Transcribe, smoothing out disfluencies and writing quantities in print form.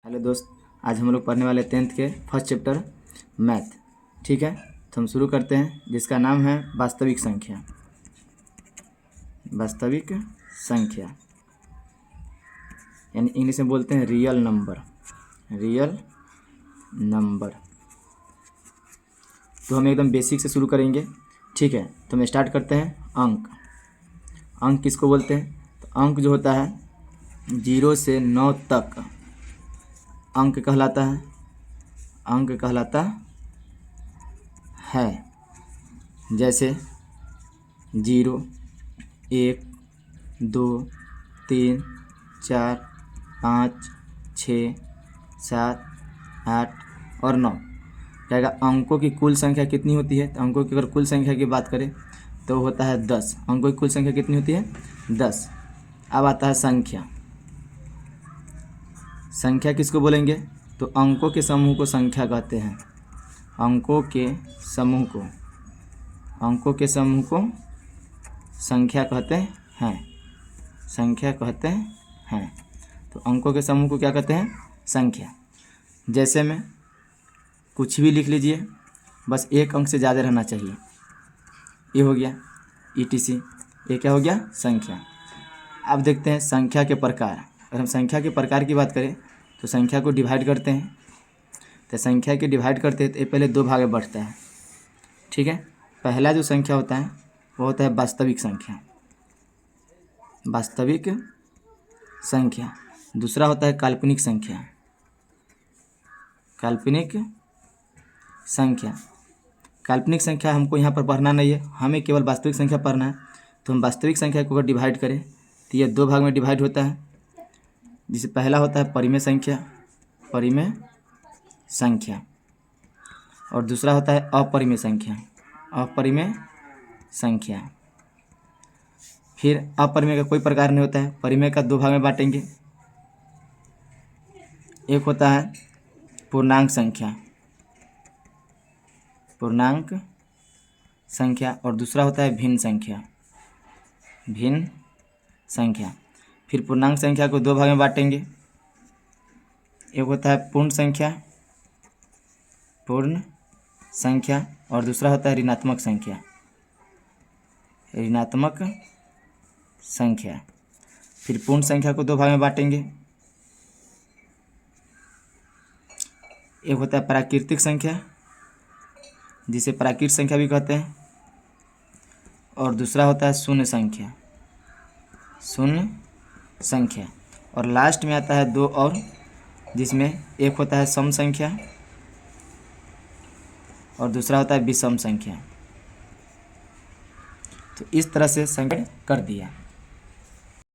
Hello दोस्त, आज हम लोग पढ़ने वाले 10th के फर्स्ट चैप्टर मैथ। ठीक है, तो हम शुरू करते हैं, जिसका नाम है वास्तविक संख्या। वास्तविक संख्या यानी इंग्लिश में बोलते हैं रियल नंबर। Real number. तो हम एकदम बेसिक से शुरू करेंगे। ठीक है, तो हम स्टार्ट करते हैं। अंक। अंक किसको बोलते हैं? तो अंक जो होता है 0 से 9 तक अंक कहलाता है। अंक कहलाता है। जैसे 0, 1, 2, 3, 4, 5, 6, 7, 8 और 9। कहेगा अंकों की कुल संख्या कितनी होती है? तो अंकों की अगर कुल संख्या की बात करें तो होता है 10। अंकों की कुल संख्या कितनी होती है? 10। अब आता है संख्या। संख्या किसको बोलेंगे? तो अंकों के समूह को संख्या कहते हैं। अंकों के समूह को संख्या कहते हैं। संख्या कहते हैं। तो अंकों के समूह को क्या कहते हैं? संख्या। जैसे में कुछ भी लिख लीजिए, बस एक अंक से ज़्यादा रहना चाहिए। ये हो गया ETC। ये क्या हो गया? संख्या। अब देखते हैं संख्या के प्रकार। अगर हम संख्या के प्रकार की बात करें तो संख्या को डिवाइड करते हैं। तो संख्या के डिवाइड करते हैं तो ये पहले 2 भाग में बढ़ता है। ठीक है, पहला जो संख्या होता है वो होता है वास्तविक संख्या। वास्तविक संख्या। दूसरा होता है काल्पनिक संख्या। काल्पनिक संख्या। काल्पनिक संख्या हमको यहाँ पर पढ़ना नहीं है, हमें केवल वास्तविक संख्या पढ़ना है। तो हम वास्तविक संख्या को अगर डिवाइड करें तो ये 2 भाग में डिवाइड होता है। जिसे पहला होता है परिमेय संख्या। परिमेय संख्या। और दूसरा होता है अपरिमेय संख्या। अपरिमेय संख्या। फिर अपरिमेय का कोई प्रकार नहीं होता है। परिमेय का 2 भाग में बांटेंगे। एक होता है पूर्णांक संख्या। पूर्णांक संख्या। और दूसरा होता है भिन्न संख्या। भिन्न संख्या। फिर पूर्णांक संख्या को 2 भाग में बांटेंगे। एक होता है पूर्ण संख्या। पूर्ण संख्या। और दूसरा होता है ऋणात्मक संख्या। ऋणात्मक संख्या। फिर पूर्ण संख्या को 2 भाग में बांटेंगे। एक होता है प्राकृतिक संख्या, जिसे प्राकृत संख्या भी कहते हैं। और दूसरा होता है शून्य संख्या। शून्य संख्या। और लास्ट में आता है 2 और, जिसमें एक होता है सम संख्या और दूसरा होता है विषम संख्या। तो इस तरह से संख्या कर दिया।